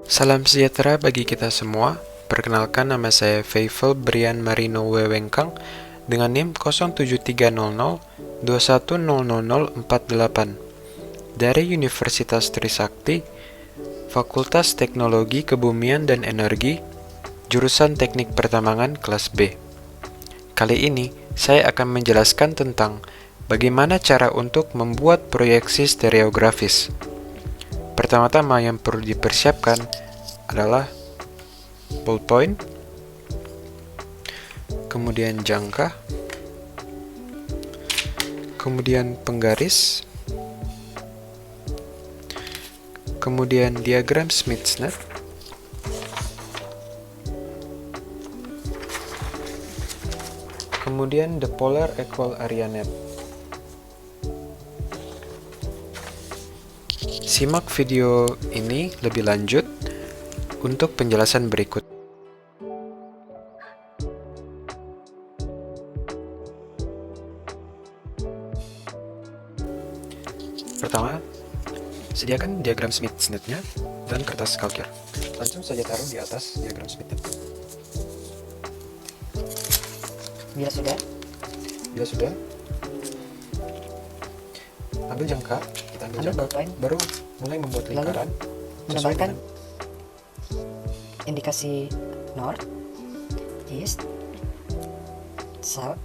Salam sejahtera bagi kita semua. Perkenalkan, nama saya Faifel Brian Marino Wewengkang dengan NIM 07300210048 dari Universitas Trisakti, Fakultas Teknologi Kebumian dan Energi, jurusan Teknik Pertambangan kelas B. Kali ini saya akan menjelaskan tentang bagaimana cara untuk membuat proyeksi stereografis. Pertama-tama yang perlu dipersiapkan adalah ballpoint, kemudian jangka, kemudian penggaris, kemudian diagram Smith-Snell, kemudian the polar equal area net. Simak video ini lebih lanjut untuk penjelasan berikut. Pertama, sediakan diagram Smith-Snellnya dan kertas kalkir. Langsung saja taruh di atas diagram Smith-Snell. Bila sudah, ambil jangka, kita ambil jangka, ballpoint, baru mulai membuat lingkaran. menambahkan indikasi north, east, south,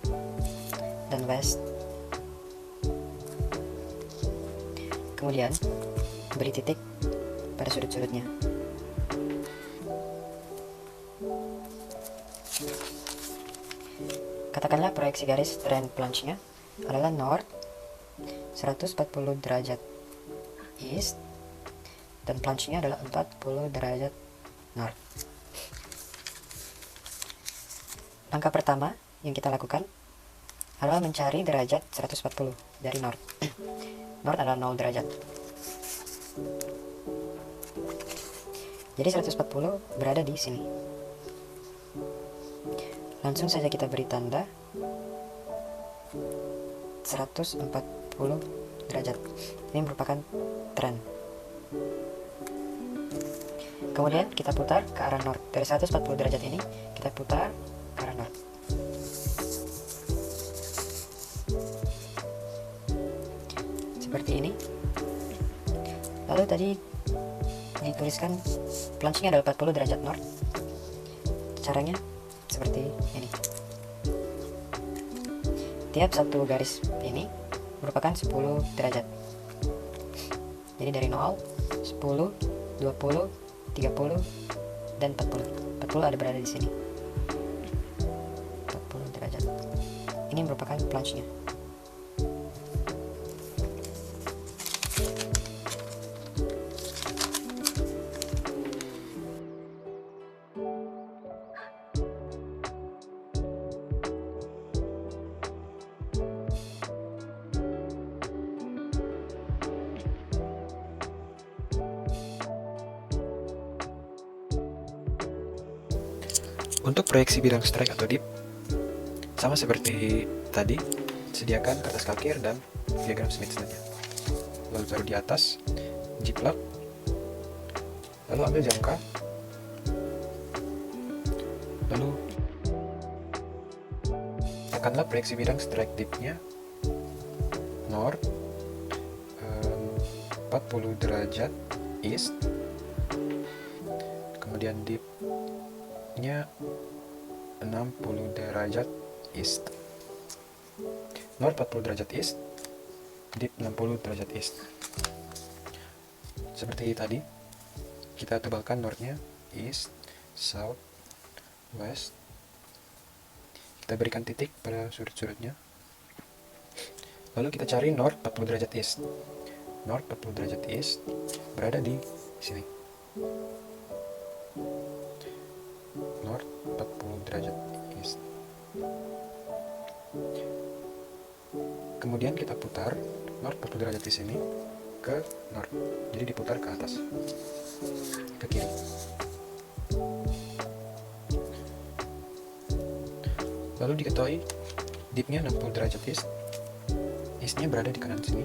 dan west. Kemudian beri titik pada sudut-sudutnya. Katakanlah proyeksi garis trend plunge-nya adalah north 140 derajat east dan plunge-nya adalah 40 derajat north. Langkah pertama yang kita lakukan adalah mencari derajat 140 dari north. North adalah 0 derajat. Jadi 140 berada di sini. Langsung saja kita beri tanda 140 derajat. Ini merupakan trend. Kemudian kita putar ke arah north. Dari 140 derajat ini kita putar ke arah north. Seperti ini. Lalu tadi dituliskan plunge-nya adalah 40 derajat north. Caranya seperti ini. Tiap satu garis ini merupakan 10 derajat. Jadi dari 0, 10, 20, 30, dan 40. 40 ada berada di sini. 40 derajat. Ini merupakan plunge-nya. Untuk proyeksi bidang strike atau dip, sama seperti tadi, sediakan kertas kalkir dan diagram Smith-Snellnya. Lalu taruh di atas, jiplak, lalu ambil jangka, lalu tekanlah proyeksi bidang strike dipnya north 40 derajat east, kemudian dipnya 60 derajat east. North 40 derajat east, dip 60 derajat east. Seperti tadi, kita tebalkan northnya east, south, west. Kita berikan titik pada sudut-sudutnya. Lalu kita cari north 40 derajat east. North 40 derajat east berada di sini. North 40 derajat east. Kemudian kita putar north 40 derajat di sini ke north. Jadi diputar ke atas, ke kiri. Lalu diketahui dipnya 60 derajat east eastnya berada di kanan sini.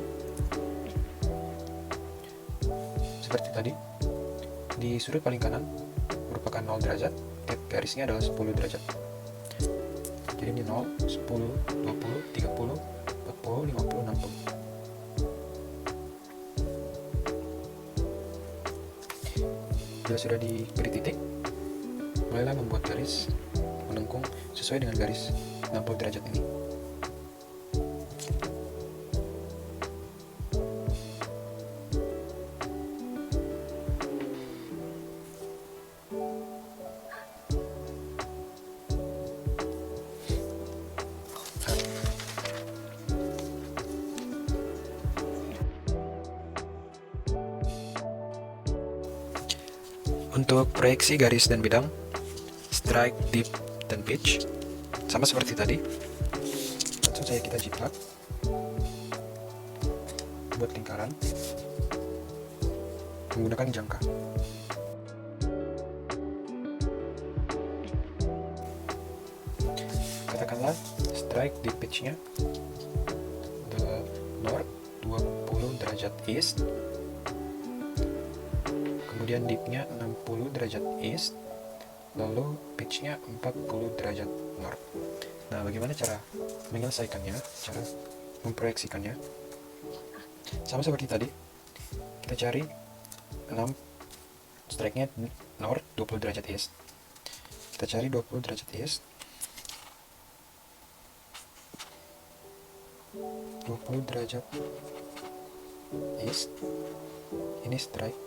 Seperti tadi, di sudut paling kanan merupakan 0 derajat, tiap garisnya adalah 10 derajat. Jadi ini 0, 10, 20, 30, 40, 50, 60. Bila sudah diberi titik, mulailah membuat garis melengkung sesuai dengan garis 60 derajat ini. Untuk proyeksi garis dan bidang, strike, dip, dan pitch sama seperti tadi. Langsung saja kita jiplak, buat lingkaran menggunakan jangka. Katakanlah strike di pitch-nya adalah north 20 derajat east, kemudian dip-nya 60 derajat east, lalu pitch-nya 40 derajat north. Nah, bagaimana cara menyelesaikannya, cara memproyeksikannya? Sama seperti tadi, kita cari 6 strike-nya north 20 derajat east. Kita cari 20 derajat east, 20 derajat east, ini strike.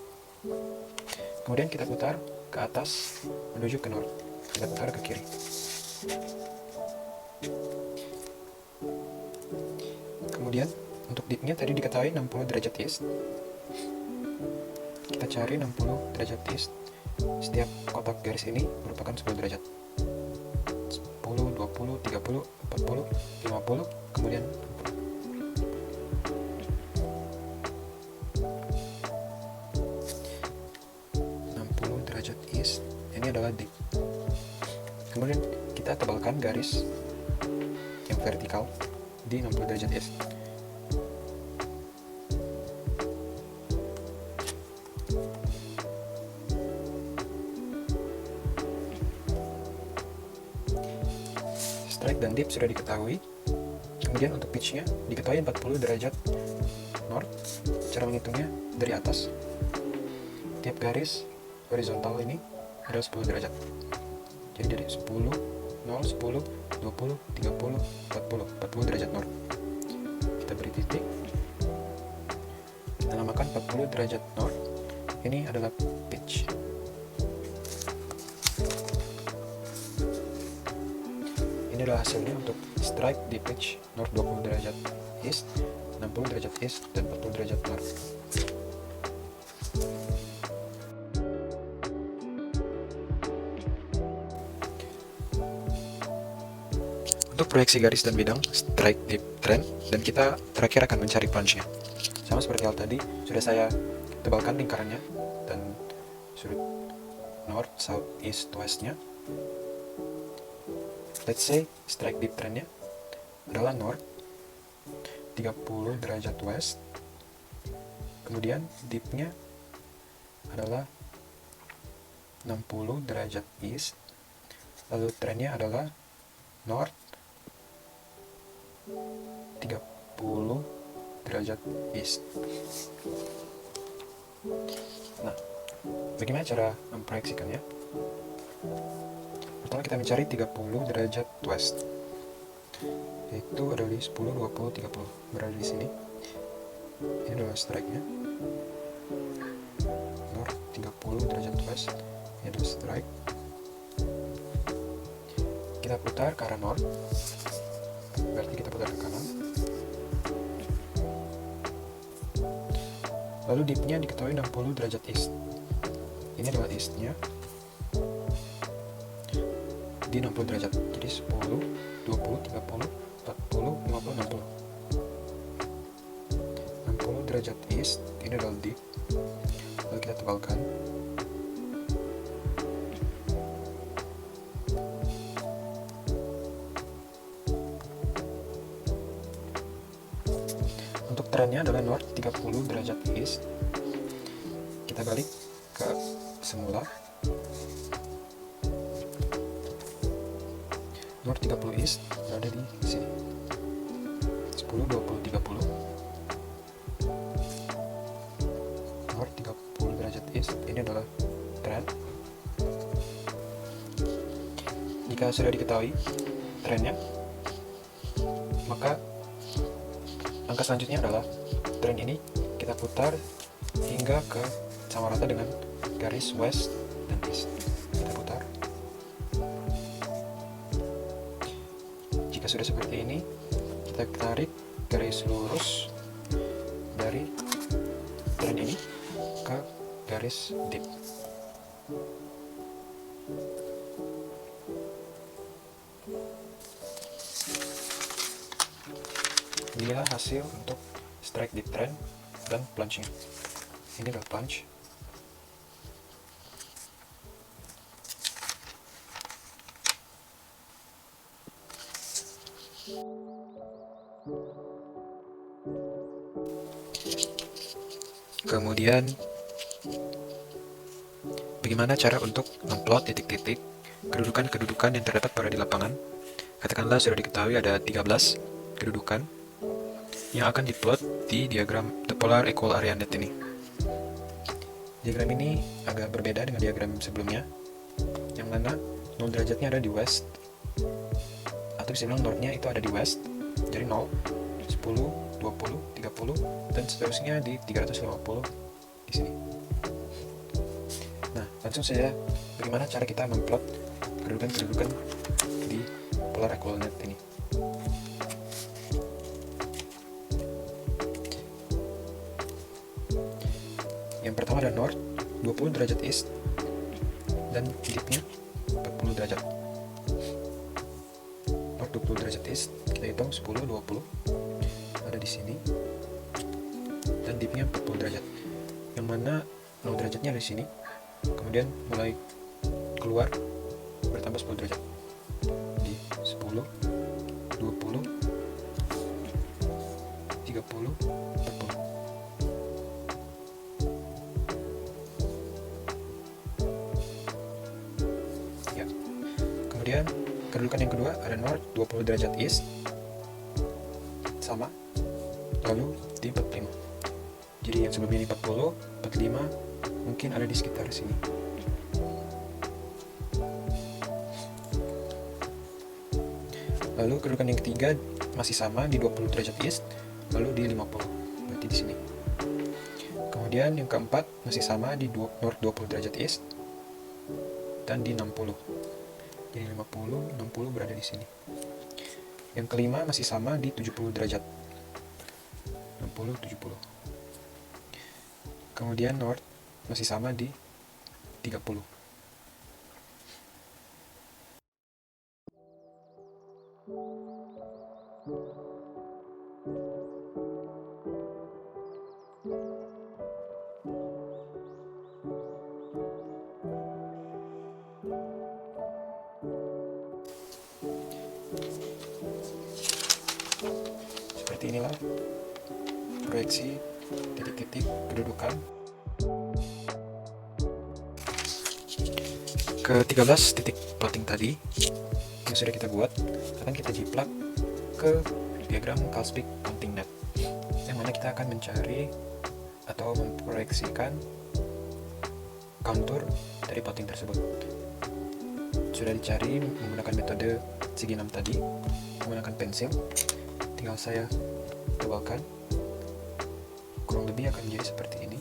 Kemudian kita putar ke atas menuju ke north, kita putar ke kiri. Kemudian untuk dipnya tadi diketahui 60 derajat east, kita cari 60 derajat east. Setiap kotak garis ini merupakan 10 derajat, 10, 20, 30, 40, 50, kemudian 60 derajat east. Ini adalah dip. Kemudian kita tebalkan garis yang vertikal di 60 derajat east. Strike dan dip sudah diketahui. Kemudian untuk pitch-nya diketahui 40 derajat north. Cara menghitungnya dari atas. Tiap garis horizontal ini adalah 10 derajat. Jadi dari 10, 0, 10, 20, 30, 40 derajat north. Kita beri titik. Kita namakan 40 derajat north. Ini adalah pitch. Ini adalah hasilnya untuk strike di pitch north 20 derajat east, 60 derajat east, dan 40 derajat north. Untuk proyeksi garis dan bidang, strike, dip, trend, dan kita terakhir akan mencari punch-nya. Sama seperti hal tadi, sudah saya tebalkan lingkarannya dan sudut north, south, east, west-nya. Let's say strike dip trendnya adalah north 30 derajat west, kemudian dipnya adalah 60 derajat east, lalu trendnya adalah north 30 derajat east. Nah, bagaimana cara memproyeksikannya? Pertama kita mencari 30 derajat west, yaitu ada di 10, 20, 30, berada di sini. Ini adalah strike-nya, north 30 derajat west, ini adalah strike. Kita putar ke arah north, berarti kita putar ke kanan. Lalu dip-nya diketahui 60 derajat east. Ini adalah east-nya di 60 derajat. Jadi 10, 20, 30, 40, 50, 60. 60 derajat east, ini adalah dip. Lalu kita tebalkan. trennya adalah north 30 derajat east. Kita balik ke semula. North 30 east berada di sini. 10, 20, 30. North 30 derajat east, ini adalah tren. Jika sudah diketahui trennya, maka langkah selanjutnya adalah tren ini kita putar hingga ke sama rata dengan garis west dan east. Kita putar. Jika sudah seperti ini, kita tarik garis lurus dari tren ini ke garis dip. Inilah hasil untuk strike dip trend dan plunge-nya. Ini adalah plunge. Kemudian bagaimana cara untuk memplot titik-titik kedudukan-kedudukan yang terdapat pada di lapangan? Katakanlah sudah diketahui ada 13 kedudukan yang akan diplot di diagram the polar equal area net ini. Diagram ini agak berbeda dengan diagram sebelumnya, yang mana 0 derajatnya ada di west, atau bisa bilang northnya itu ada di west, jadi 0, 10, 20, 30, dan seterusnya di 350 di sini. Nah, langsung saja bagaimana cara kita memplot kedudukan-kedudukan di polar equal net ini. Yang pertama ada north 20 derajat east dan dipnya 40 derajat. North 20 derajat east, kita hitung 10, 20 ada di sini, dan dipnya 40 derajat. Yang mana 0 derajatnya ada di sini, kemudian mulai keluar bertambah 10 derajat di 10, 20, 30, 40. Kemudian kedudukan yang kedua ada north 20 derajat east, sama, lalu di 45. Jadi yang sebelumnya ini 40, 45 mungkin ada di sekitar sini. Lalu kedudukan yang ketiga masih sama di 20 derajat east, lalu di 50, berarti di sini. Kemudian yang keempat masih sama di north 20 derajat east dan di 60. Jadi 50, 60 berada di sini. Yang kelima masih sama di 70 derajat. 60, 70. Kemudian north masih sama di 30. Seperti inilah proyeksi titik-titik kedudukan. Ke-13 titik plotting tadi yang sudah kita buat akan kita jiplak ke diagram Karlspeed Counting Net, yang mana kita akan mencari atau memproyeksikan kontur dari plotting tersebut. Sudah dicari menggunakan metode segi 6 tadi, menggunakan pensil. Tinggal saya tebalkan, kurang lebih akan menjadi seperti ini.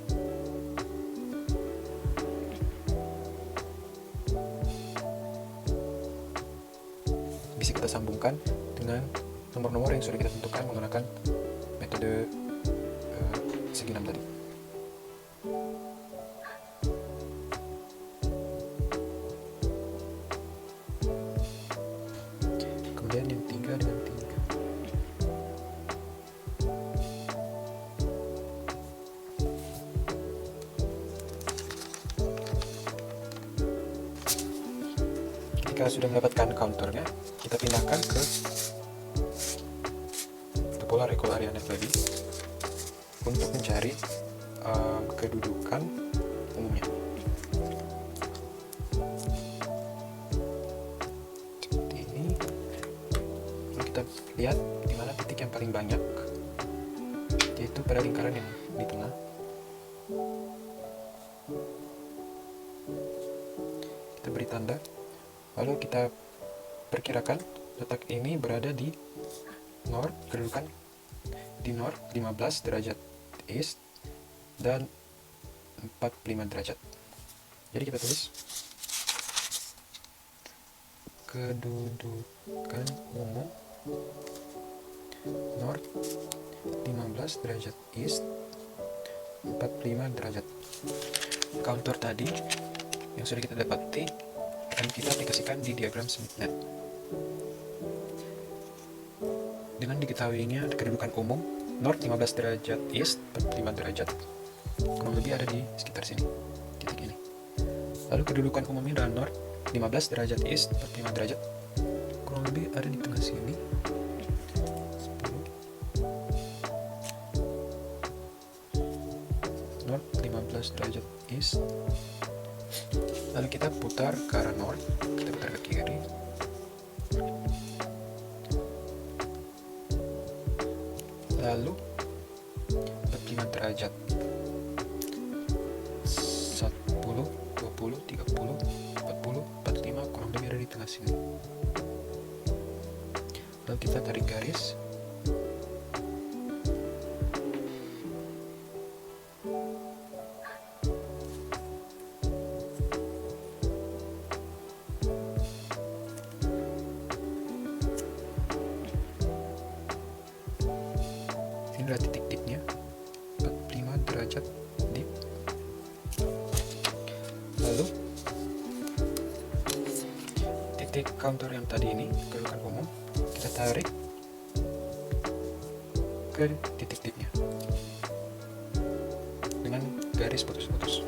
Bisa kita sambungkan dengan nomor-nomor yang sudah kita tentukan menggunakan metode segi 6 tadi. Kemudian yang 3 dengan 3. Ketika sudah mendapatkan counternya, kita pindahkan ke the polar equal area net lagi. untuk mencari kedudukan umumnya. Seperti ini. Lalu kita lihat di mana titik yang paling banyak, yaitu pada lingkaran yang di tengah. Kita beri tanda, lalu kita perkirakan letak ini berada di north, kedudukan di north 15 derajat east dan 45 derajat. Jadi kita tulis kedudukan umum north 15 derajat east, 45 derajat. Counter tadi yang sudah kita dapati akan kita aplikasikan di diagram SmithNet. Dengan diketahuinya kedudukan umum north 15 derajat east, 45 derajat, kurang lebih ada di sekitar sini, titik ini. Lalu kedudukan umumnya adalah north 15 derajat east, 45 derajat, kurang lebih ada di tengah sini. 10 north 15 derajat east. Lalu kita putar ke arah north, kita putar ke kiri. Lalu 45 derajat, 10, 20, 30, 40, 45, kurang lebih ada di tengah sini. Lalu kita tarik garis. Ini adalah titik-titiknya, 45 derajat deep. Lalu titik counter yang tadi ini, kedudukan umum, kita tarik ke titik-titiknya dengan garis putus-putus.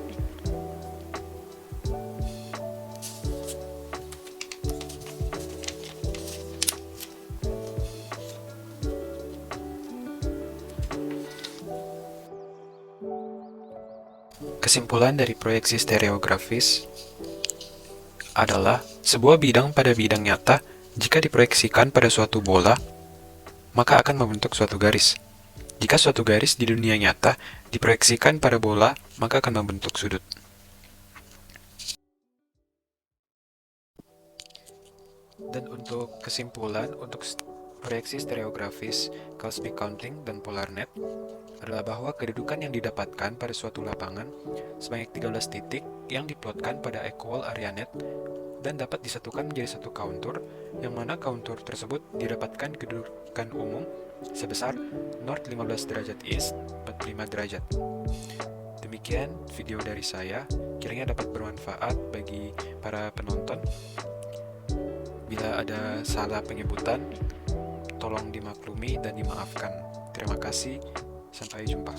Kesimpulan dari proyeksi stereografis adalah sebuah bidang pada bidang nyata jika diproyeksikan pada suatu bola, maka akan membentuk suatu garis. Jika suatu garis di dunia nyata diproyeksikan pada bola, maka akan membentuk sudut. Dan untuk kesimpulan, untuk proyeksi stereografis, cosmic counting, dan polar net adalah bahwa kedudukan yang didapatkan pada suatu lapangan sebanyak 13 titik yang diplotkan pada equal area net dan dapat disatukan menjadi satu counter, yang mana counter tersebut didapatkan kedudukan umum sebesar north 15 derajat east, 45 derajat. Demikian video dari saya, kiranya dapat bermanfaat bagi para penonton. Bila ada salah penyebutan, tolong dimaklumi dan dimaafkan. Terima kasih, sampai jumpa.